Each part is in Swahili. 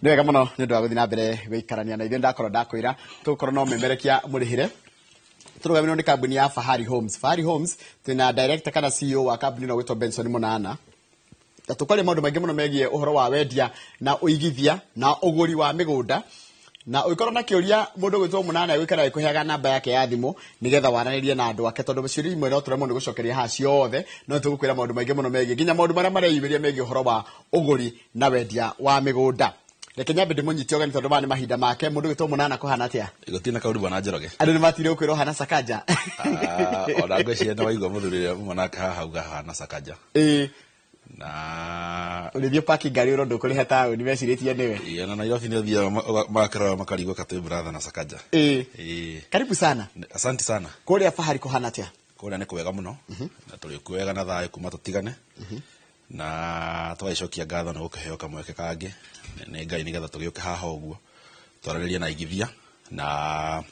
Nĩ wega mũno nĩ ũndũ wa gũthiĩ na mbere gũikarania na ithuĩ ndakorwo ndakwĩra tũkorwo no memerekia mũrĩhĩre tũrũgamĩrĩirwo nĩ kambuni ya Fahari Homes. Fahari Homes twĩna director kana CEO wa kambuni ĩno gwĩtwo Benson Mũnana. Na tũkwaria maũndũ maingĩ mũno megiĩ ũhoro wa wendia na ũigithia na ũgũri wa mĩgũnda. Na ũkorwo na kĩũria mũndũ gwĩtwo Mũnana gwĩkara gũkũheaga namba yake ya thimũ nĩgetha waranĩrie na andũ ake tondũ ciũria imwe no tũremwo nĩ gũcokeria haha ciothe no tũgũkwĩra maũndũ maingĩ mũno megiĩ nginya maũndũ marĩa mareyumĩria megiĩ ũhoro wa ũgũri na wendia wa mĩgũnda. Reke nyambe ndĩmũnyitie ũgeni tondũ maya nĩ mahinda make. Mũndũ gwĩtwo Mũnana kũhana atĩa? Gũtirĩ na kaũndũ bwana Njoroge. Andũ nĩ matire gũkwĩrwo hana Sakaja. Ona ngwĩciria nĩ waigua mũthuri ũrĩa Mũnaka haha auga hana Sakaja. Na ũrĩthiĩ parking ngari ũro ndũkũrĩha taũni mecirĩtie nĩwe. Na Nairobi nĩ ũthiaga makarora makarigwo katĩ brother na Sakaja. Karibu sana. Asante sana. Kũrĩa Fahari kũhana atĩa? Kũrĩa nĩ kwega mũno. Na tũrĩ kwega na thayũ kuma tũtigane. Na tũgaicokia ngatho na gũkĩheo kamweke kangĩ nĩ Ngai nĩgetha tũgĩũke haha ũguo twarĩrĩrie na igithia na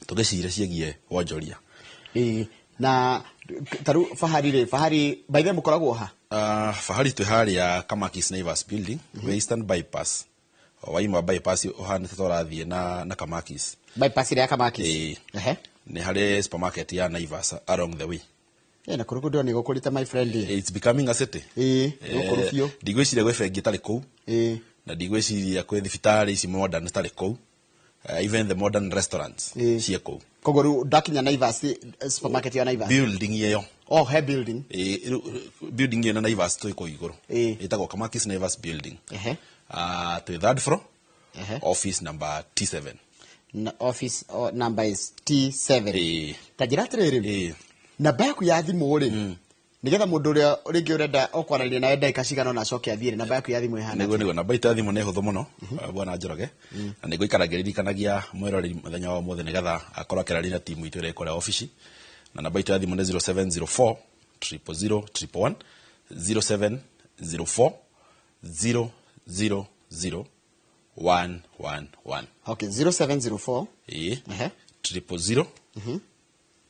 tũgĩcire ciĩgiĩ wonjoria. Na taru Fahari by the mũkoragwo ha? Fahari twĩ harĩa Kamakis Naivas building, Western bypass. Waima bypass ũhanĩte tũrathiĩ na Kamakis. Bypass ya Kamakis. Nĩ harĩ supermarket ya Naivas along the way. Na kũrũkũ ndĩrona nĩ gũkũrĩte my friend. It's becoming a city. Gũkũrũ biũ. Ndigwĩciria gwĩ bengi tarĩ kũu. Na ndigwĩciria kwĩ thibitarĩ ici modern tarĩ kũu. Even the modern restaurants ciĩ kũu. Koguo rĩu ndakinya Naivas supermarket ya Naivas. Building ĩyo. He building. Building ĩyo na Naivas twĩ kũu igũrũ. Ĩtagwo Kamakis Naivas building. Twĩ third floor. Office number T7. Office number is T7. Tajira atĩrĩrĩ. Namba yaku ya thimũ rĩ nigetha mũndũ ũrĩa rĩngĩ ũrenda okwaranĩria nawe ndagĩka cigana na acoke athiĩ namba yaku ya thimũ ĩhana. Nĩguo namba ya thimũ nĩ hũthũ mũno bwana Njoroge na nĩguo ikaragĩririkanagia mwĩroreri mũthenya wa ũmũthĩ nĩgetha akorwo akĩaranĩria na timu itũ ĩrĩa ĩkoragwo ofici. Na namba ya thimũ nĩ 0704 000 111 0704 000 111. Okay, 0704 000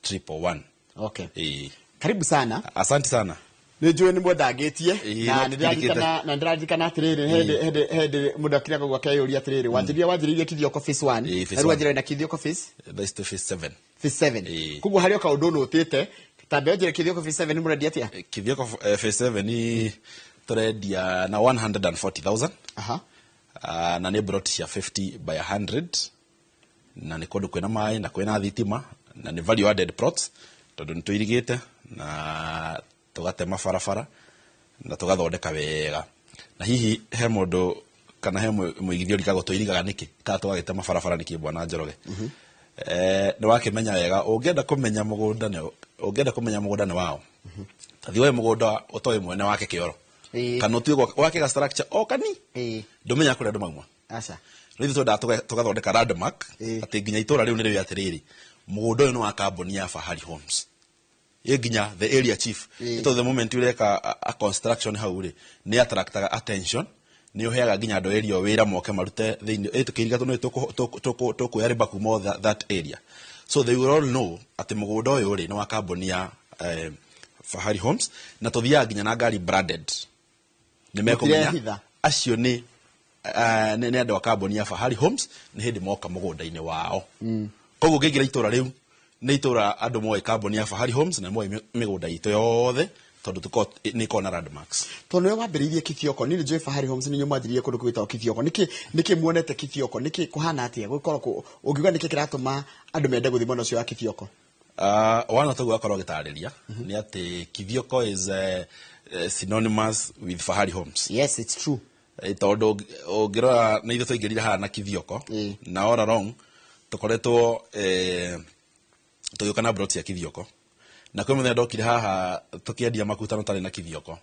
111. Okay. Karibu sana. Asante sana. Nĩnjũĩ nĩ mwendangĩtie na ndĩraririkana atĩrĩrĩ hĩndĩ mũndũ akĩrĩa gwa kĩũria atĩrĩrĩ wanjĩrĩirie Kithioko phase 1 rĩu wanjĩrĩirie na Kithioko phase phase 7. Phase 7. Koguo harĩ kaũndũ ũnũ ũtĩte tambe wanjĩrĩirie Kithioko phase 7 nĩ mũrendia atĩa? Kithioko phase 7 ni tũrendia na 140,000. Na nĩ broti cia 50 by 100 na nĩ kũndũ kwĩna maĩ na kwĩna thitima na nĩ value added plots tondũ nĩ tũirigĩte na tũgatema barabara na tũgathondeka wega. Na hihi he mũndũ kana he mũigithio rikagwo tũirigaga nĩkĩ kana tũgagĩtema barabara nĩkĩ bwana Njoroge? Nĩ wakĩmenya wega ũngĩenda kũmenya mũgũnda nĩ wao. Tathi woe mũgũnda ũtoĩ mwene wake kĩoro kana ũtuĩ wake ga structure o kani ndũmenya kũrĩa andũ mauma. Aca rĩu tũgathondeka landmark atĩ nginya itũra rĩu nĩ rĩu atĩrĩrĩ mũgũnda ũyũ nĩ wa kambuni ya Fahari Homes. Nginya the area chief ito the moment ureka a construction hau ri ni attractaga attention ni uheaga nginya andũ area wĩra moke marute thĩinĩ tukiriga tũkuoya riba kuma that area, so they will all know ati mũgũnda ũyũ ri ni wa kambuni ya Fahari Homes na tuthiaga nginya na ngari branded ni mekumenya acio ni andũ a kambuni ya Fahari Homes ni hindi moka mũgũnda-inĩ wao. Koguo ngĩingĩra itũra rĩu nĩ itũra andũ moe kambuni ya Fahari Homes na moe mĩgũnda itũ yothe tondũ nĩ kona landmarks. Tondũ nĩ wambĩrĩirie Kithioko nĩ njũĩ Fahari Homes nĩ nyumanjirie kũndũ gwĩtagwo Kithioko nĩkĩ muonete Kithioko nĩkĩ kũhana atĩa gũkorwo ũngiuga nĩkĩ kĩratũma andũ mende gũthiĩ mwena ũcio wa Kithioko? Wana tũgũ akorwo gĩtarĩria nĩ atĩ Kithioko is synonymous with Fahari Homes. Yes, it's true. Tondũ ũngĩrora nĩ ithuĩ tũingĩrire haha na Kithioko na all along tukoretwo tũgĩũka broti ya Kithioko na kwĩ mũthenya ndokire haha tũkĩendia makuta no tarĩ na Kithioko.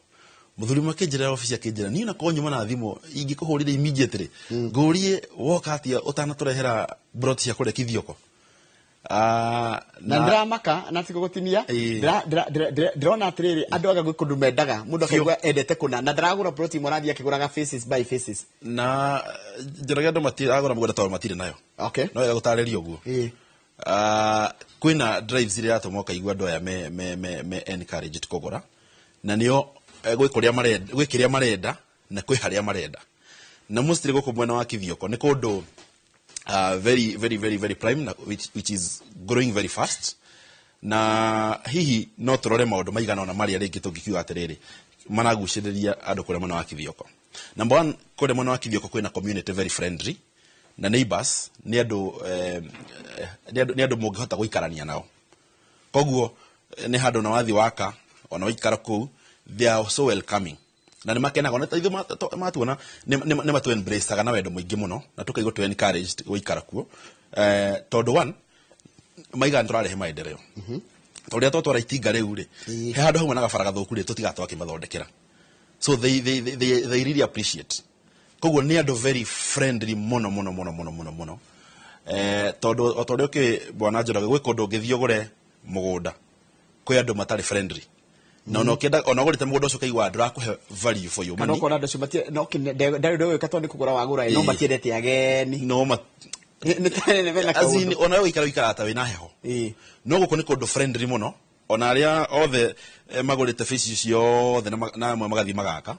Mũthuri makĩnjĩra ofici akĩnjĩra niĩ na konyuma na thimũ ingĩkũhũrĩra immediately ngũrie woka atĩa ũtanatũrehera broti cia kũrĩa Kithioko. Na ndĩramaka na tikũgũtinia ndĩrona atĩrĩrĩ andũ aga gwĩkũndũ mendaga mũndũ akaigua endete kũna na ndaragũra broti mũrathiĩ akĩgũraga faces by faces na njĩraga andũ matiragũra mũgũnda tondũ matirĩ nayo. Okay, no wega gũtarĩria ũguo. Kwĩna drives iria atũma ũkaigua andũ aya me encouraged kũgũra na nĩo gwĩ kĩrĩa marenda na kwĩ harĩa marenda na mostly goko mwena wa Kithioko ni kundu very prime which is growing very fast na hihi no turore maundu maigana ona maria ringi tungikiuga atiriri managuciriria andu kure mwena wa Kithioko. Number 1, kure mwena wa Kithioko kwina community very friendly na neighbors ni andu mungihota guikarania nao, koguo ni handu na wathi waka ona waikara kuu, they are so welcoming na ni makenaga ona taithu matuona ni matu embrace aga na wendo muingi muno na tukaigo to encouraged guikara kuo tondu 1 maiga ndurarehe maendeleo toria twatwara itinga riu ri he handu hamwe na gabara gathuku ri tutigatwa kimathondekera, so they really appreciate, koguo ni andu very friendly muno tondu oke bwana Njoroge gwe kundu ngithio gore mugunda kwi andu matari friendly no no kenda ona gorite mugunda ucio kaigwa ndurakuhe value for your money no kona ndu matie no ndari ndo weka toni kugura wagura no matiendete ageni no ni tane vela ka azini ona we ikara ta wina heho no guko ni kundu friendly muno ona aria othe magurite fish cio the na magathi magaka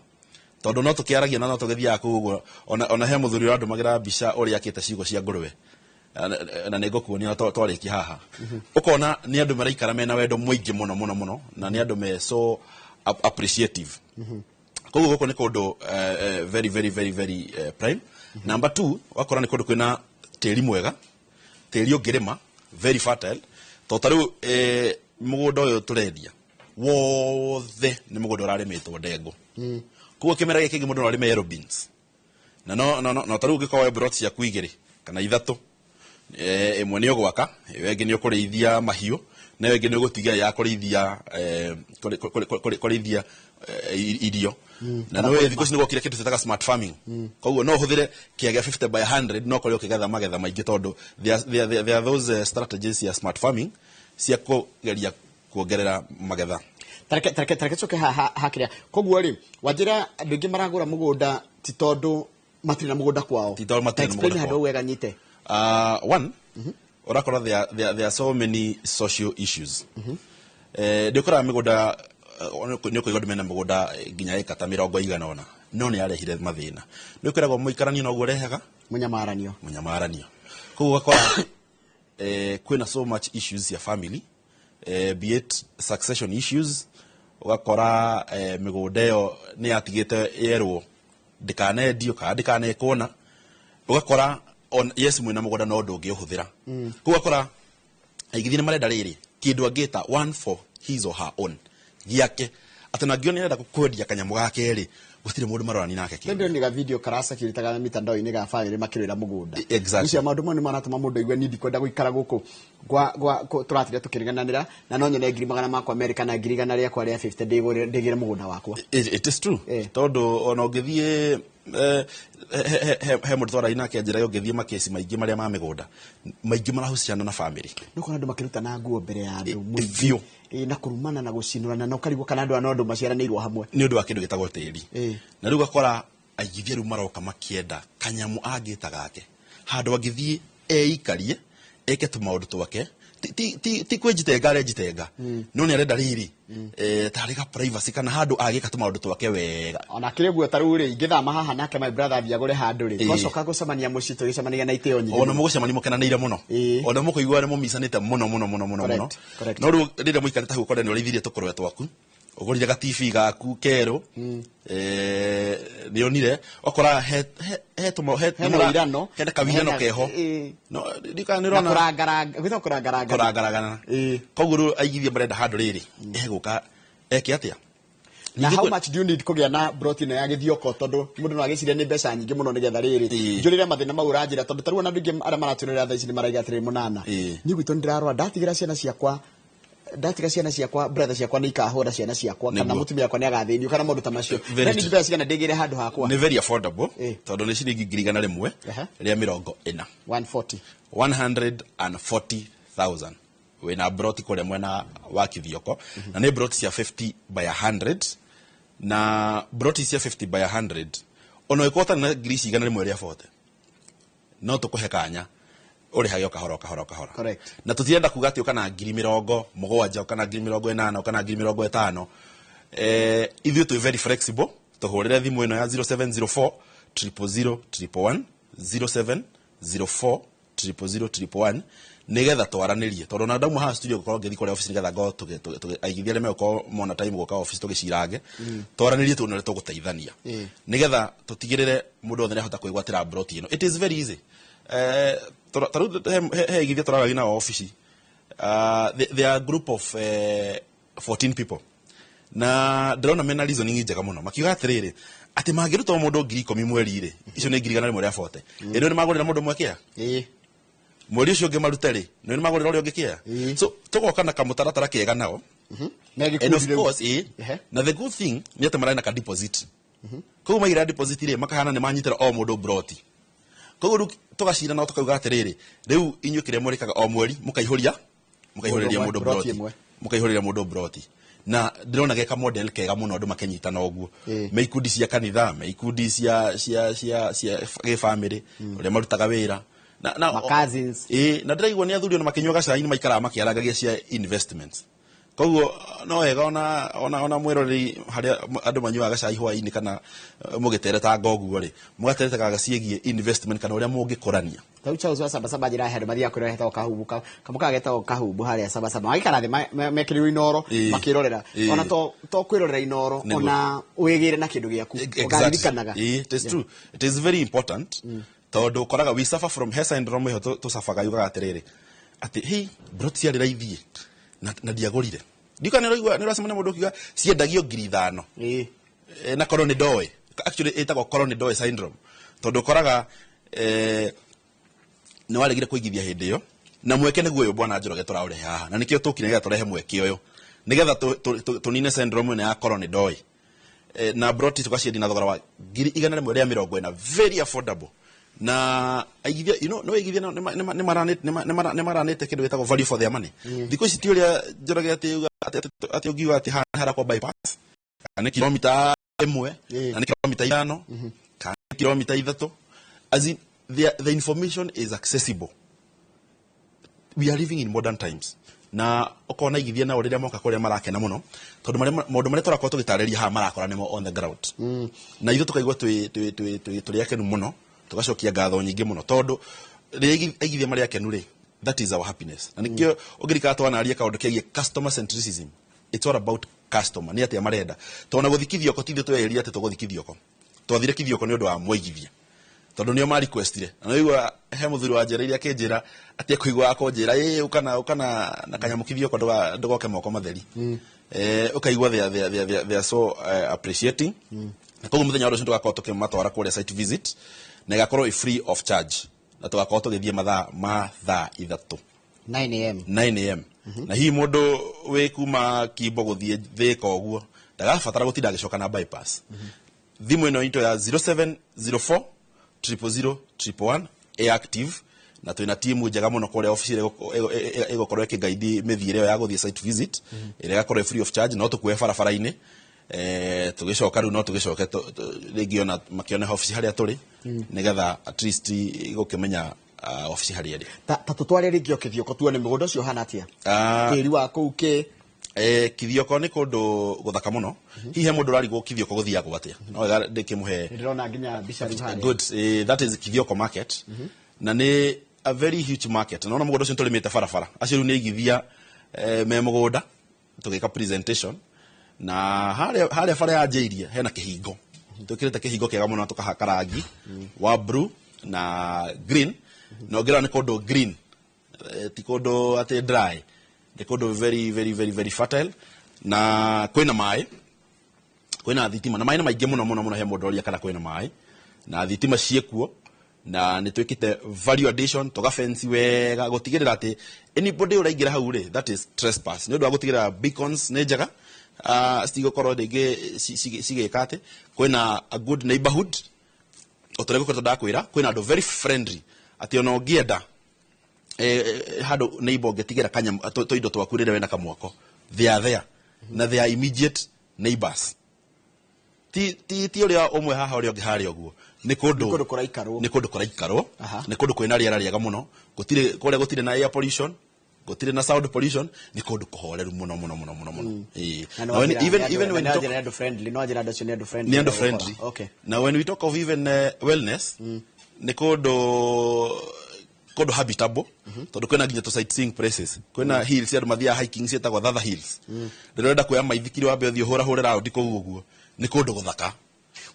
tondu no tukiaragia na no tugithia kuguo ona he muthuri wa andu magira bica uri akite cigo cia ngurwe na nigukuonia twarikia haha ukona ni andu maraikara mena wendo muingi muno na ni andu me so appreciative koguo guko ni kundu very prime. Number 2, wakora ni kundu kwina tiri mwega, tiri ungirima very fertile to taru mugunda uyu turendia wothe ni mugunda urarimitwo ndengu kuo kimera giki mundu no arime yellow beans na no taru ngikwa brought cia kuigiri kana ithatu imwe ni ogwaka wengi ni ukurithia mahiu na wengi ni ugutiga ya kurithia irio na no thiko cini gwakire kindu tetaga smart farming koguo no huthire kiaga 50 by 100 no kuri ukigetha magetha maingi tondu there are those strategies ya smart farming cia kugeria kuongerera magetha. Tareke coke hakiria koguo ri wajira andu ingi maragura mugunda ti tondu matiri na mugunda kwao ti tondu matiri na mugunda kwao wega nyite 1 urakora there are so many social issues ndikora migunda ni kuiga ndumena mugunda nginya ekata 100 ona no ni arehire mathina ni kwiragwo muikarani no gurehaga munyamaranio koguo kwa kwina so much issues ya family be it succession issues ugakora migunda yo ni atigite yerwo ndikanendio ka ndikanekona ugakora on yes mwina mugunda no ndungi uhuthira ugakora aigithine marenda riri kindu angita one for his or her own giake atana gioni nenda kukwendia kanyamu gake ri gutire mundu marorani nake kindu ndio ni ga video karasa kiritaga mitandao-ini ga family makirira mugunda exactly ucio maundu mone maratuma mundu igwe nindi kwenda guikara guku gwa turatire tukirigananira na no nyone ngiri magana makwa America na ngiri gana ria kwa ria 50 ndigire mugunda wakwa it is true tondu ona ungithie he mundu twara ina kenjira yo ngithie makesi maingi maria ma migunda maingi marahusiana na family no kona andu makiruta na nguo mbere ya andu muthio na kurumana na gucinurana na ukarigwo kana andu anondo maciaranirwo hamwe ni undu wa kindu gitagwo tiri na riu gakora aigithia riu maroka makienda kanyamu angita gake handu angithie eikarie eke tumaundu twake ti kwenjitenga arenjitenga no ni arenda riri tarika privacy kana handu agika tumaundu twake wega ona kireguo taru ri ingithama haha nake my brother thiagure handu ri gocoka gucemania mucito gicemania na iteo nyingi ona mugucemania mukenanire muno ona mukuigua ni mumicanite muno no ru rire muikarita hu kore ni urithirie tukurwe twaku ugurire ga TV gaku kero nionire okora he irano he kawirano keho no ndikanirona kurangaragana koguru aigithia brenda handu riri eguka eki atia na how much do you need kugia na protein ya Githioko tondu mundu no agiciria ni mbeca nyingi muno nigetha riri njurire mathina mau uranjira tondu taru na ndungi ara maratunira tha ici ni maraiga atiri munana ni gwitu ndirarwa ndatigira ciana ciakwa brother ciakwa ni ikahura ciana ciakwa kana mutumia yakwa ni agathinio kana mundu ta macio na ni mbeca cigana ndigire handu hakwa ni very affordable tondu ni ciringi ngirigana rimwe ria 40 140,000 wena broti kule mwena wa Kithioko na ni broti cia 50 by 100 na broti cia 50 by 100 ono ikota na grisi igana rimwe ria 40 no tukuhe kanya uri hagio kahoro correct na tutienda kuga ati ukana 70,000 kana 80,000 kana 50,000 ithu tu very flexible tuhurire thimu ino ya 0704 070 111 07 04 000 111 nigetha twaranirie tondu na ndauma ha studio gukorwo ngithi kuri office nigetha ngo aigithia reme uko mona time guka office tugicirange twaranirie tu nore tuguteithania nigetha tutigirire mundu othe nihota kuigwatira broti ino. It is very easy. Taru he igithia turaragi na office. There are a group of 14 people. Na ndrona mena reasoning njega muno makiuga atiriri ati mangiruta mundu 10,000 mweri ri icio ni 100 mweri afote ino ni magurira mundu mwekea mweri ucio ngimaruta ri no ni magurira uri ungikia so tugoka na kamutaratara kega nao and of course na the good thing ni ati marina ka deposit koguo magira deposit ri makahana ni manyitira o mundu broti koguo tugacira na tukauga atiriri riu inyu kire murikaga o mweri mukaihuriria mundu broti na ndĩrona geka model kega muno andũ makenyitana ũguo me ikundi cia kanitha me ikundi cia family ũrĩa marutaga wĩra na cousins na ndĩraigua nĩ athuri ona makinyuaga cai ni maikaraga makiaragagia cia investments koguo no wega ona mwiroreri haria andũ manyuaga cai hwaini kana mũgĩtereta ngoguo ri mũgateretaga ciegie investment kana ũrĩa mũngĩkorania tau Charles wa Saba njira hedo mathia kũrĩa hetao kahubu kamuka getao kahubu haria Saba magikara thĩ mekĩrĩrwo inoro makirorera ona to kwĩrorera inoro ona wĩgĩre na kĩndũ gĩaku ũgaririkanaga. It is true, it is very important tondu koraga we suffer from hair syndrome ho to safaga yuga atiriri ati hey broti ya riraithie na diagorire ndika nĩ racemania mũndũ kiuga ciendagio 5,000 na corona doe actually etagwo corona doe syndrome tondu koraga nĩ waregire kũigithia hĩndĩ ĩyo na mweke nĩguo ũyũ bwana Njoroge tũraũrehe haha na nĩkĩo tũkire nĩgetha tũrehe mweke ũyũ nĩgetha tũnine syndrome ĩno ya corona doe na broti tugaciendia na thogora wa 140 very affordable na aigithia no aigithia nĩ maranete kĩndũ gĩtagwo value for their money thikũ ici ti ũrĩa Njoroge ati ũngiuga ati hara kwa bypass kana kilomita 1 na kilomita 5 kana kilomita 3 as in the information is accessible. We are living in modern times na okona igithia na ũrĩa moka kũrĩa marakena muno tondu maũndũ marĩa tũrakorwo tũgĩtarĩria haha marakora nĩmo on the ground na ithuĩ tukaigua tũrĩ akenu muno tugacokia ngatho nyingĩ muno tondu rĩrĩa igithia marĩa akenu rĩ that is our happiness na nĩkĩo ũngĩrika twanaria kaũndũ kĩgiĩ customer centricism. It's all about customer nĩ atĩa marenda tondũ na gũthikithio ko tithio tweheria atĩ tũgũthikithio ko twathire kithio ko nĩ ũndũ wa mũigithia tondu nĩo ma requestire na nĩigua he mũthuri wa njĩra iria kĩnjĩra atĩ kũigua akonjĩra ukana na kanyamũkithio ko ndũgoke moko matheri ukaigua they are so appreciating na koguo mũthenya ũcio tũgakorwo tũkĩmatwara kũrĩa site visit na igakorwo free of charge na tũgakorwo tũgĩthiĩ mathaa 9 am na hihi mũndũ wĩ kuma Kimbo gũthiĩ Thĩka ũguo ndagabatara gũtinda agĩcoka na bypass thimũ ĩno into ya 0704 000 111 active na twina timu njega muno kũrĩa office ĩgũkorwo ĩkĩgaidi mĩthiĩre ya gũthiĩ site visit ĩrĩa ĩgakorwo free of charge no tũkuoe barabara-inĩ tũgĩcoka rĩu no tũgĩcoke rĩngĩ ona makĩone office harĩa tũrĩ nĩgetha at least gũkĩmenya office harĩa ĩrĩ ta tũtware rĩngĩ Kithioko tuone mũgũnda ũcio hana atĩa tĩri wa kũu kĩ Kithioko nĩ kũndũ gũthaka muno hihi he mũndũ ũrarigwo Kithioko gũthiagwo atĩa no wega ndĩkĩmũhe ndĩrona nginya mbica rĩu harĩa good that is Kithioko market na nĩ a very huge market na ona mũgũnda ũcio tũrĩmĩte barabara acio rĩu nĩ igithia me mũgũnda tũgĩka presentation na harĩa bara ya njĩirie hena kĩhingo twĩkĩrĩte kĩhingo kĩega mũno tũkahaka rangi wa blue na green na ũngĩrora nĩ kũndũ green ti kũndũ atĩ dry nĩ kũndũ very very very very fertile na kwĩna maĩ kwĩna thitima na maĩ nĩ maingĩ mũno he mũndũ ũria kana kwĩna maĩ na thitima ciĩkuo na nĩ twĩkĩte value addition tũgafence wega gũtigĩrĩra atĩ anybody ũraingĩra hau rĩ that is trespass nĩ ũndũ wa gũtigĩrĩra beacons nĩ njega citigũkorwo rĩngĩ cigĩka atĩ kwĩna a good neighborhood ũtũregũkorwo ndakwĩra kwĩna andũ very friendly atĩ ona ũngĩenda handũ neighbor ũngĩtigĩra kanyamũ tũindo twaku rĩrĩa wĩna kamwako they are there na they are immediate neighbors ti ũrĩa ũmwe haha ũrĩa ũngĩ harĩa ũguo nĩ kũndũ kũraikarwo nĩ kũndũ kwĩna rĩera rĩega mũno kũrĩa gũtirĩ na air pollution gutire na sound pollution ni kundu kuhoreru muno even when you talk friendly no agenda cio friendly ni friendly okay now when we talk of even wellness ni kundu habitable tondu kwena nginya to sightseeing places kwena hills ya mathia hiking cietagwo Thatha Hills ndirenda kuya maithikiri wa mbe thio hura round kou uguo ni kundu guthaka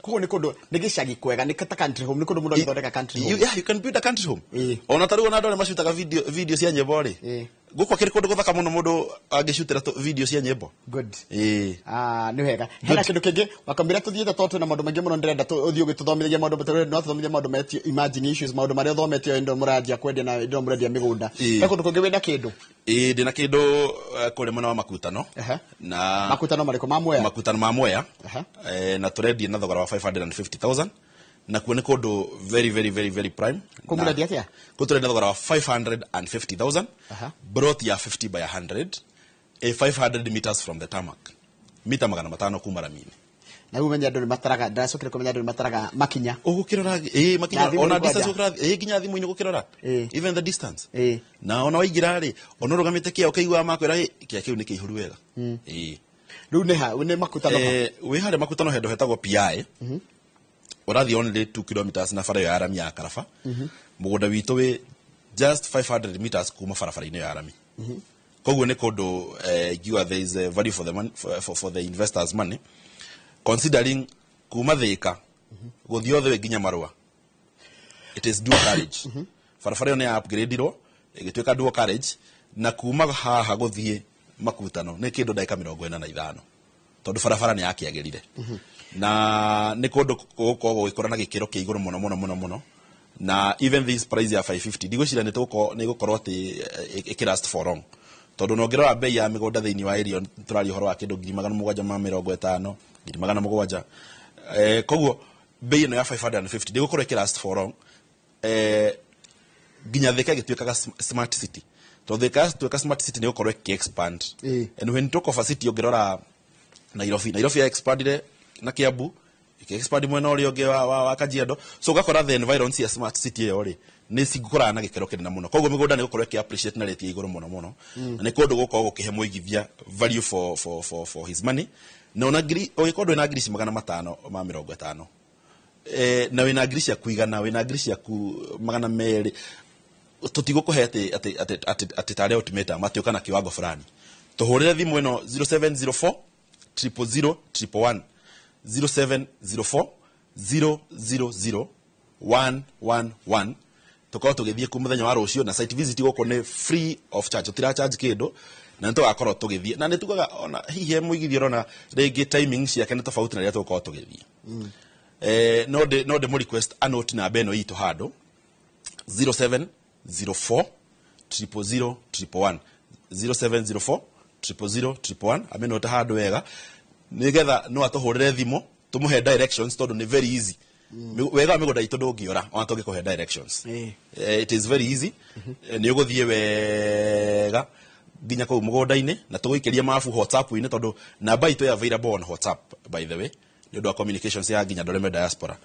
kuko ni kundu ni gicagi kwega ni kata country home ni kundu muno githondeka country home you can build a country home ona taru ona ndore macutaga video cia nyembo ri guko kiri kundu guthaka muno mundu angicutira video cia nyembo good ni wega hena kindu kingi wakambira tuthiete totu na maundu maingi muno ndirenda uthio gituthomithagia maundu batare no tuthomithagia maundu metio imagine issues maundu maria thometio indo muradia kwendia na indo muradia migunda he kundu kungi wenda kindu ndina kindu kuri mwana wa makutano na makutano mariko ma Mwea na turedia na thogora wa 550,000 na kuone kundu very prime kumuradia atia kuturedia thogora wa 550,000 brought ya 50 by 100 500 meters from the tarmac mita 500 kuma ramini na umenya andu ni mataraga ndacokire kumenya andu ni mataraga makinya ugukirora makinya ona distance ukira ginya thimu inyu gukirora even the distance na ona waigira ri ona rugamite kia ukaigwa makwira kia kiu ni kihuru wega riu ni ha ni makutano we hare makutano hendo hetagwo PI urathi only 2 kilometers na fara ya arami ya Karafa mugunda witu we just 500 meters kuma farafara-ini ya arami koguo ni kundu there is a value for the money for the investors money considering kuma Thika guthio the ginya Marua it is dual carriage farafara ni upgrade ro igituika dual carriage na kuma haha guthie makutano ni kindu dakika 45 tondu farafara ni yakiagirire na ni kundu guko gikora na gikiro kia iguru muno na even this price ya 550 digocira ni gukorwo ati ikirast for long tondu no ngero bei ya migunda thiini wa area turari horo wa kindu 750 700 koguo bei no ya 550 digukorwo ikirast for long ginya Thika gituikaga smart city to Thika tuika smart city ni gukorwo expand and when talk of a city ongerora Nairobi ya expandire na Kiambu expand mwena uri onge wa Kajiado so gakora the environment ya smart city yo ri ni sigukora na gikero kinene muno koguo migunda ni gukorwo ki appreciate na rate iguru muno na ni kundu gukorwo gukihe muigithia value for his money na onagiri ogikorwo ina ngiri 550 na wina ngiri cia kuigana wina ngiri cia ku 200 tutigukuhete ati tare ultimatum matuka na kiwango fulani tuhurire thimu ino 0704 000 111 0704 000 111 tukao tugithie ku muthenya wa rucio na site visit goko ni free of charge utira charge kindu na nto gakoro tugithie na nitugaga ona hihe muigithio rona regi timing cia kene tofauti na ria tukao tugithie no de mo request anoti na beno itu hado 0704 000 111 0704 000 ameno ta hado wega nigetha no atuhurire thimo tumuhe directions tondu ni very easy wega migunda itu ndungiora ona tungikuhe directions it is very easy ni uguthie wega ginya ko mugunda-ini na tuguikeria mafu WhatsApp-ini tondu namba itu ya available on WhatsApp by the way ni ndo communications ya ginya ndoreme diaspora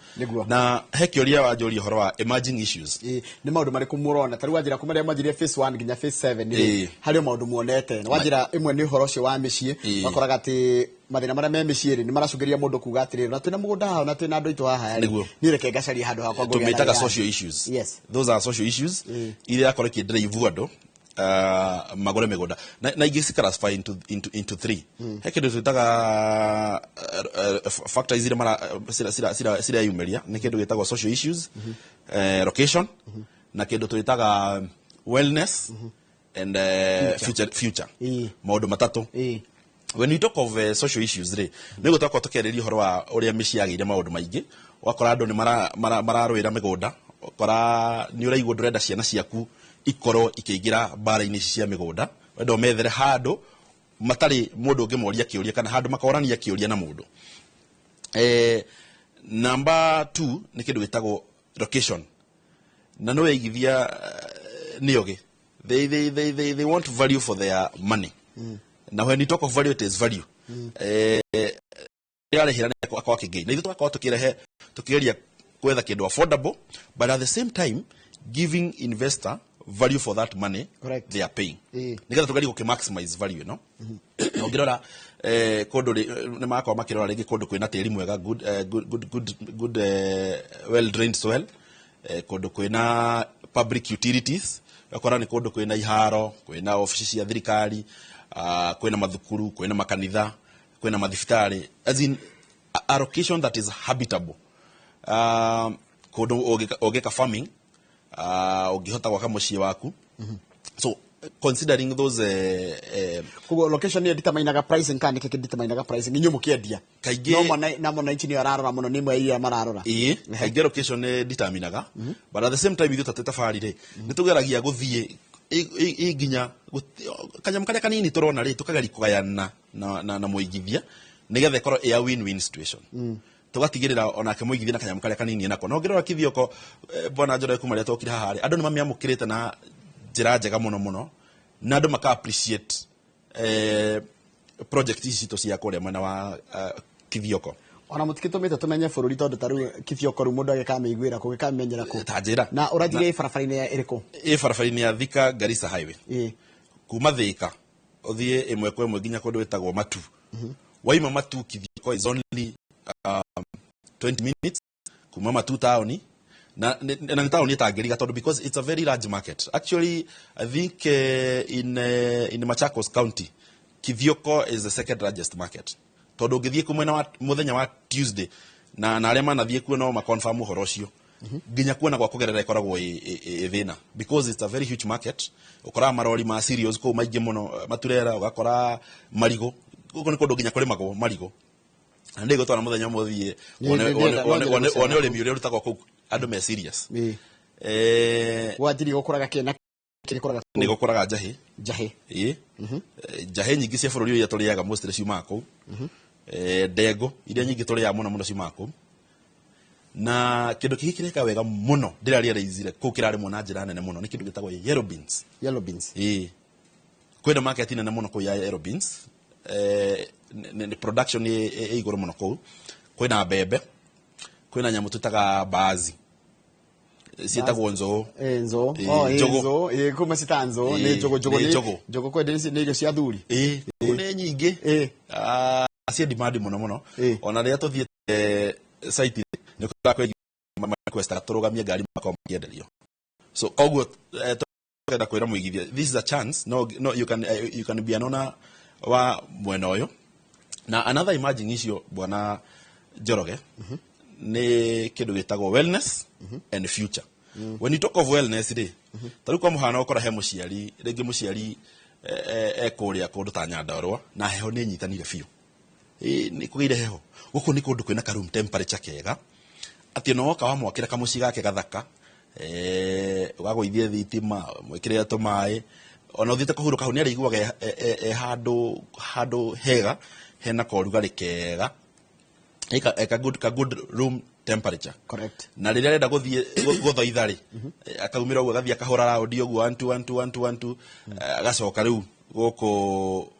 na hekioria wa njori horo wa emerging issues ni maundu mari kumurona tari wajira kumaria majire phase 1 ginya phase 7 ni hari maundu muonete na wajira imwe ni horo cio wa micii wakoraga ati mathina maria me micii ni maracungeria mundu kuga atiri na twina mugunda haha na twina andu itu haha ni reke gacaria handu hakwa ngoria tumetaga social issues yes those are social issues ile akore ki drive andu magore migunda na igisi classify into 3 hekindu twitaga factors ile mara sira yumeria ni kindu gitagwo social issues location na kindu twitaga wellness and future maundu matatu when we talk of social issues ni gutaka tukereria horo wa uria micii yagiire maundu maingi wakora andu ni mararwira migunda kora ni uraigwo ndurenda ciana ciaku ikoro ikiingira bara-ini cia migunda wendo methere handu matari mundu ungemoria kiuria kana handu makorania kiuria na mundu number 2 ni kindu gitagwo location na no igithia nioge they want value for their money na when you talk of value it is value yale hirani kwa kigei na ithu twakao tukirehe tukiria kwetha kindu affordable but at the same time giving investor value for that money Correct. they are paying. Nigetha tugari go maximize value, no? Na ungirora kondo ni makwa makirora ringi kondo kwina tiri mwega, good well drained soil, kondo kwina public utilities, akora ni kondo kwina iharo, kwina ofisi cia thirikari, kwina mathukuru, kwina makanitha, kwina mathibitari, as in a location that is habitable. Kondo ogeka farming, ogihota gwaka muciĩ waku. So considering those location ni determine pricing kan ke determine pricing inyo mukiendia kaige no mona inchi ni ararora muno ni mwe iya mararora kaige location determine but at the same time ithu tatafari ri nitugeragia guthie iginya kanyam karia kanini turona ri tukagari kugayana na muigithia nigetha ikorwo a win-win situation. Tugatigirira onake muigithia na kanyam karia kanini nako no ngirora kithioko bona njoro kumaria tokira haha andu ni mamiamukirite na njira njega muno na andu maka appreciate project ici to cia kuria mwena wa kithioko. Ona mutikitumite tumenye bururi tondu taru kithioko ru mundu agikameiguira ku gikamenyera ku tajira na urathire barabara-ini iriku barabara-ini ya Thika Garissa highway kuma Thika uthie imwe kwa imwe nginya kundu wetagwo Matu. Waima Matu kithioko is only 20 minutes kuma Matu town na town itagiriga tondu because it's a very large market. Actually I think in Machakos County Kithioko is the second largest market. Tondu ngithie ku mwena wa muthenya wa Tuesday na aria manathie ku no ma confirm uhoro ucio nginya kuona gwa kugerera ikoragwo thina because it's a very huge market. Ukora marori ma cereals ko maingi muno maturera ugakora marigo uko ni kundu nginya kurimagwo marigo na ndigo twana muthenya muthie one urimi uria rutagwo ku andu me serious watiri gukuraga kena ni gukuraga jahi jahi nyingi cia bururi uria turiaga mostly ciumaga ku ndego iria nyingi turiaga muno ciumaga ku na kindu kihikireka wega muno ndiraria reizire ku kirari mona njira nene muno ni kindu gitagwo yellow beans kwenda market nene muno ku ya yellow beans ni production iguru muno ku kwina mbembe kwina nyamu tutaga baazi sietagwo nzo nzo kuma sitanzo ni jogo kwenda ni irio cia thuri ni nyingi acia demand muno ona ria tuthie site ni kwa request turugamia ngari makao makienderio so koguo tukenda kwira muigithia this is a chance no you can be anona wa mwena uyu na another imagine icio bwana Njoroge ni kindu gitagwo wellness and future. When you talk of wellness ri taru kwa muhana ukora he muciari ringi muciari kuria kundu ta Nyandarua na heho ni nyitanire fiu ni kugira heho guku ni kundu kwina ka room temperature kega ati no ka wa mwakira kamuci gake gathaka ugagoithie thitima mwikire atumai ona uthite kuhuruka hu ni ariguaga handu hega hena korugari kega eka good room temperature. Correct. Na riria renda guthie guthoitha ri akaumira ugo gathia kahora raudi ugo 1 agacoka riu guku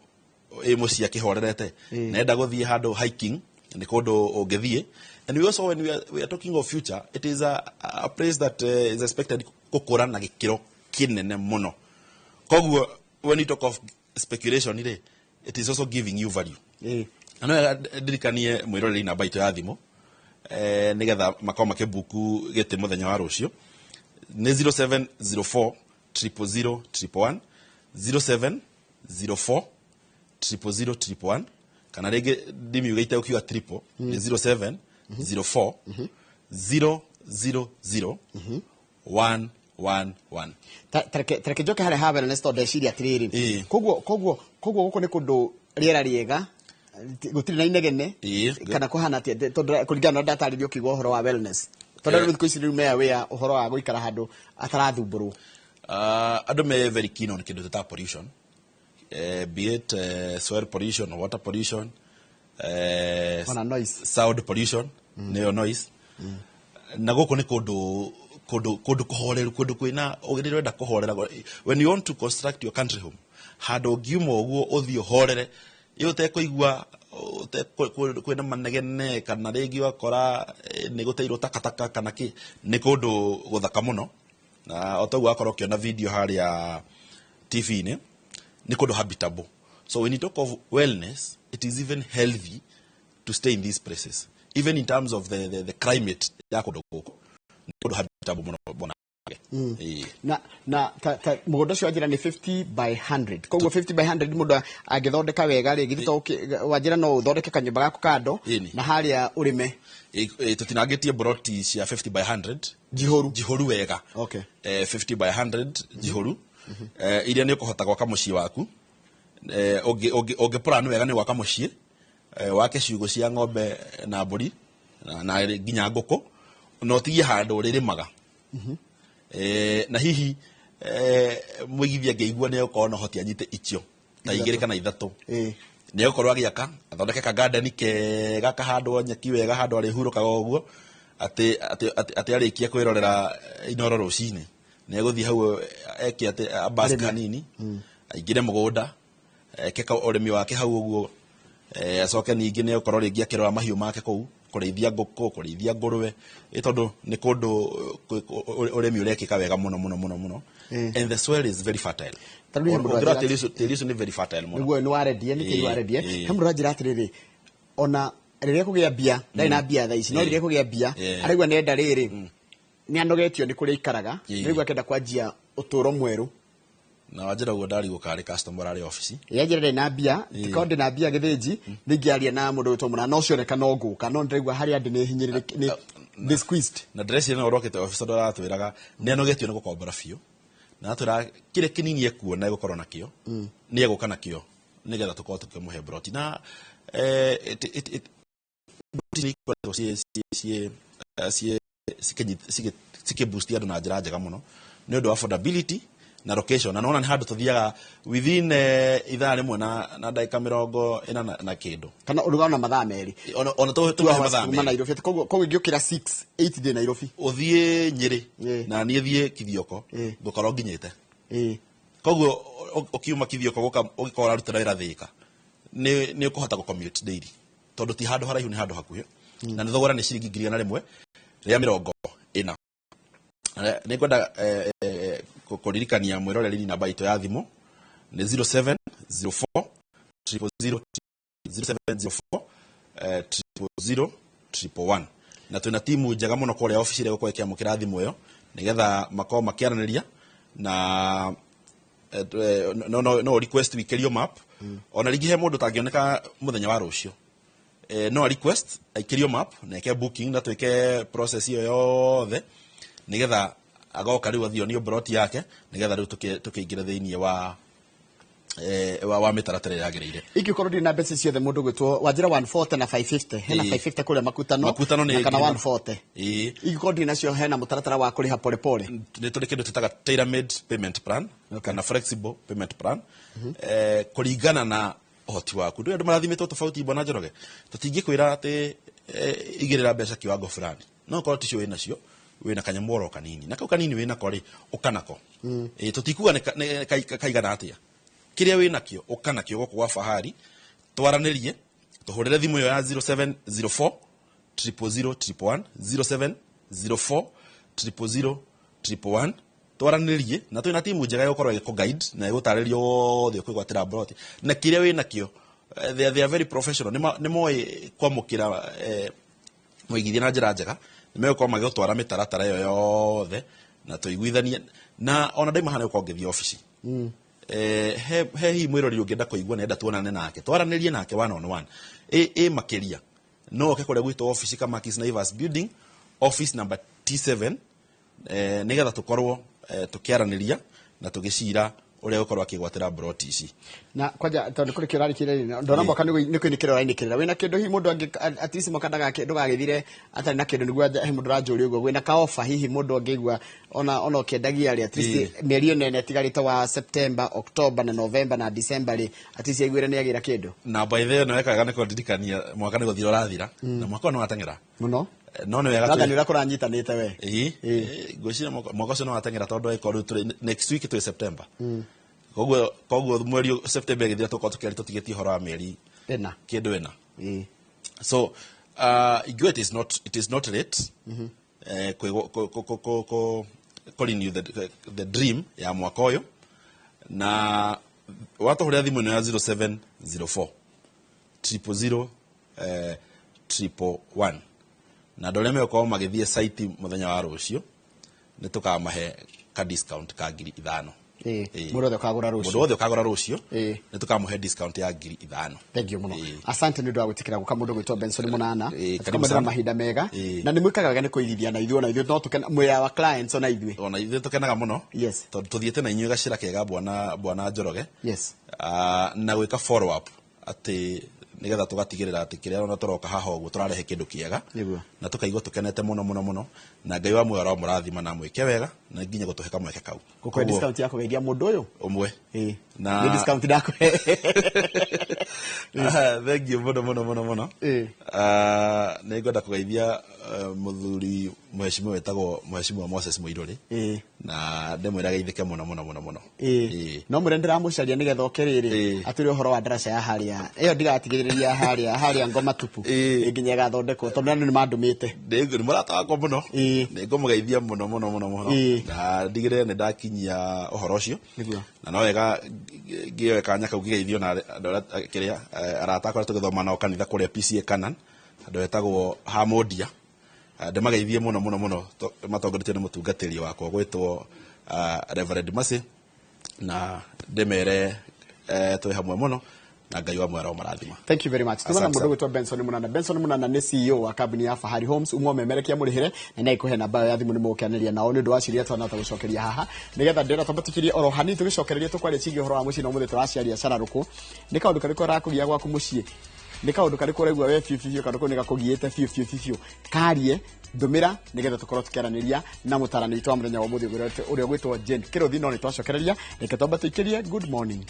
mucia kihorerete nenda guthie handu hiking ni kundu ungithie. And we also when we are talking of future, it is a place that is expected gukura na gikiro kinene muno. Koguo when you talk of speculation it is also giving you value. Ano dirikanie mwiroreri na baito ya thimu nigetha makao makebuku gete muthenya wa rucio ni 0704 000 111 0704 000 kana rege dimi ugaita ukiwa triple ni 0704 000 111 tareke joke hare habe na sto de shiria tiriri koguo guko ni kundu riera riega gutiri na inegene kana kuhana atia tondu kuringana na data ri ukigo horo wa wellness tondu ri kuisi ri meya wea uhoro wa guikara handu atarathumburu andu me very keen on kindu ta pollution be it soil pollution or water pollution noise sound pollution neo noise na guko ni kundu kuhoreru kundu kwina ugirenda kuhorera when you want to construct your country home handu ngiumo guo uthio horere yote kuigwa kwina manegene kana rigi wakora ni guteirwo takataka kana ki ni kundu guthaka muno na otoguo akorwo kiona video haria TV-inĩ nĩ kũndũ habitable. So when you talk of wellness, it is even healthy to stay in these places, even in terms of the climate ya kũndũ gũkũ nĩ kũndũ habitable mũno. Na mũgũnda ũcio wanjĩra nĩ 50 by 100. Koguo 50 by 100 mũndũ angĩthondeka wega rĩ githito wanjĩra no ũthondeke kanyũmba gaku kando na harĩa ũrĩme. Tutinangĩtie broti cia 50 by 100 jihoru wega. Okay. 50 by 100 jihoru iria nĩ ũkũhota gwaka mũciĩ waku. Ũngĩplan wega nĩ gwaka mũciĩ wake ciugũ cia ng'ombe na mbũri na nginya ngũkũ no ũtigie handũ ũrĩrĩmaga. Na hihi mwĩgithia ngĩigua nĩ ũkorwo na hoti anyite icio ta 2 kana 3 nĩ ũkorwo agĩaka athondeke ka garden kega kahandwo nyeki wega handũ arĩhurũkaga ũguo atĩ arĩkia kwĩrorera inoro rũcinĩ nĩ egũthiĩ hau eke atĩ abas kanini aingĩre mũgũnda eke ũrĩmi wake hau ũguo acoke ningĩ nĩ ũkorwo rĩngĩ akĩrora mahiũ make kũu kũrĩithia ngũkũ kũrĩithia ngũrwe tondũ nĩ kũndũ ũrĩmi ũrekĩka wega mũno and the soil is very fertile. Tĩri ũcio nĩ very fertile mũno. Nĩguo nĩ warendie nĩ tĩri warendie. He mũndũ anjĩra atĩrĩrĩ ona rĩrĩa kũgĩa mbia ndarĩ na mbia thaa ici no rĩrĩa kũgĩa mbia araigua nenda rĩrĩ nĩ anogetio nĩ kũrĩa ikaraga nĩguo akenda kwanjia ũtũũro mwerũ. Na wanjĩra guo ndarigũka arĩ customer arĩ office yanjĩra na mbia tikondi na mbia gĩthĩnji nĩngĩaria na mũndũ wĩtwo mũna no cioneka no ngũka no ndĩraigua harĩa ndĩ nĩ hinyĩrĩrĩke nĩ squeezed na dress ĩno ũrokĩte office ndo aratwĩraga nĩ anogetio nĩ gũkombora biũ na atwĩra kĩrĩa kĩnini ekuona egũkorwo nakĩo nĩ egũka nakĩo nĩgetha tũkorwo tũkĩmũhe broti na sikĩboost andũ na njĩra njega mũno nĩ ũndũ wa affordability na location na naona nĩ handũ tuthiaga within ithaa rĩmwe na ndagĩka 40 na kĩndũ kana ũrugana mathaa merĩ ona tũhe mathaa merĩ Nairobi koguo ingĩũkĩra 6-8 ndĩ Nairobi ũthiĩ Nyĩrĩ na niĩ thiĩ Kithioko ngũkorwo nginyĩte koguo ũkiuma Kithioko ũgĩkorwo ũraruta wĩra Thĩka nĩ ũkũhota gũcommute daily tondũ ti handũ haraihu nĩ handũ hakuhĩ na nĩ thogora nĩ ciringi 1,100 rĩa 40 nĩ ngwenda kũririkania mwĩroreri namba itũ ya thimũ nĩ 0704 000 0704 000 na twĩna timu njega mũno kũrĩa office ĩrĩa gũkorwo ĩkĩamũkĩra thimũ ĩyo nĩgetha makorwo makĩaranĩria na no request wikĩrio map ona rĩngĩ he mũndũ tangĩoneka mũthenya wa rũciũ no request aikĩrio map na eke booking na twĩke process ĩyo yothe nĩgetha agoka rĩu athionio broti yake nĩgetha rĩu tũkĩingĩra thĩinĩ wa mĩtaratara ĩrĩa yagĩrĩire. Ingĩkorwo ndĩ na mbeca ciothe mũndũ gwĩtwo wanjĩra 140 na 550 hena 550 kũrĩa makutano kana 140 ingĩkorwo ndĩ nacio hena mũtaratara wa kũrĩha polepole nĩ tũrĩ kĩndũ tũtaga tailor made payment plan kana flexible payment plan kũringana na ũhoti waku ndĩ andũ marathimĩtwo tofauti bwana Njoroge tũtingĩkwĩra atĩ igĩrĩra mbeca kiwango fulani no korwo ticio wĩ nacio wĩna kanyamoro kanini na kau kanini wĩna kori ũkanako tũtikuga nĩ kaigana atĩa kĩrĩa wĩna kĩo ũkanakĩo gũkũ gwa Fahari twaranĩrie tũhũrĩre thimũ ĩyo ya 0704 000 0704 000 twaranĩrie na twĩna timu njega ya gũkorwo ĩgĩkũ-guide na ĩgũtarĩria othe ũkwĩgwatĩra broti na kĩrĩa wĩna kĩo they are very professional nĩ moĩ kwamũkĩra mũigithia na njĩra njega nĩ megũkorwo magĩtwara mĩtaratara ĩyo yothe na tũiguithanie na ona ndaima hana ũkorwo ngĩthiĩ office he hi mwĩrori ũngĩenda kũigua nenda tuonane nake twaranĩrie nake one on one makĩria no oke kũrĩa gwitũ office Kamakis Naivas building office number T7 nĩgetha tũkorwo tũkĩaranĩria na tũgĩcira ũrĩa ũkorwo akĩgwatĩra broti ici na kwanja tondũ kũrĩ kĩrari kĩrĩa ndona mwaka nĩ kwĩnĩkĩra ũrainĩkĩrĩra wĩna kĩndũ hihi mũndũ at least mũkandaga kĩndũ gagĩthire atarĩ na kĩndũ nĩguo he mũndũ ranjũria ũguo wĩna ka offer hihi mũndũ angĩigua ona ũkĩendagia rĩ at least mĩeri ĩno ĩtigarĩte wa September October na November na December rĩ at least aiguire nĩ agĩra kĩndũ na by the way no ekaga nĩ kũndirikania mwaka nĩ gũthira ũrathira na mwaka no wateng'era mũno no nĩ wega nĩ ũrakora nyitanĩte we ngwĩciria mwaka ũcio no wateng'era tondũ ĩkorwo tũrĩ next week twĩ September koguo mweri September gĩthira tũkorwo tũkĩaria tũtigĩtie ũhoro wa mĩeri kĩndũ ĩna so it is not late calling you the dream ya mwaka uyu na watuhuria thimu ino ya 0704 000 111 na ndoreme uko magithie site muthenya wa rucio nitukamahe ka discount ka 5,000 Mudo ukagura rucio. Mudo ukagura rucio. Nitukamuhe discount ya 5,000. Thank you muno. Asante nĩ ndwa gũtikira guka mundu gwitwo Benson Munana. Tukamwendera mahinda mega. Na nĩ mwikaga nĩ kuirithia na ithuĩ no tukena mwya wa clients ona ithuĩ. Ona ithuĩ tukenaga muno. Yes. Tuthiĩte na inyuĩ gacira kega bwana Njoroge. Yes. Na gwĩka follow up ati nigetha tugatigirira ati kiria ona turoka haha uguo turarehe kindu kiega na tukaigua tukenete muno na Ngai wa muoyo murathima na mwike wega na nginya gutuheka mweke kau gukwe discount yako geithia mundu uyu umwe na ni discount ndako thank you muno ni ngoda kugeithia muthuri mheshimiwa wetagwo mheshimiwa Moses Muiruri na ndemwira geithike muno no murendera mucaria nigetha okeriri aturi uhoro wa darasa ya haria iyo ndigatigiriria haria ngoma tupu nginya gathondekwo tondu ni mandumite ni murata wako muno ni ngomugeithia muno na ndigire ni ndakinyia uhoro ucio na no wega ngioe kanya kau ngigeithio na kiria arata akora tugithoma nao kanitha kuria PCA Canaan andu etagwo Hamodia ndemageithie muno matongoretio ni mutungatiri wako gwitwo Reverend Mercy na ndemere twi hamwe muno na Ngai wa mwaro marathima. Thank you very much. Tumana mundu gwitwo Benson Munana. Benson Munana ni CEO wa kambuni ya Fahari Homes umwe memerekia murihire na nai kuhe namba ya thimu ni mukianiria nao ni ndu waciria twana gucokeria haha nigetha ndira tambatikirie oro hani tugicokereria tukwaria cigi horo wa muci no muthi turaciaria cararuku ni kaundu kariko rakugia gwaku mucie ni kaundu kariko regwa we fiu kandu ni gakugiite fiu karie ndumira nigetha tukorwo tukeraniria na mutarani twa muthenya wa muthi uria gwitwo Jen Kiruthi no ni twacokereria reke twamba tuikirie good morning.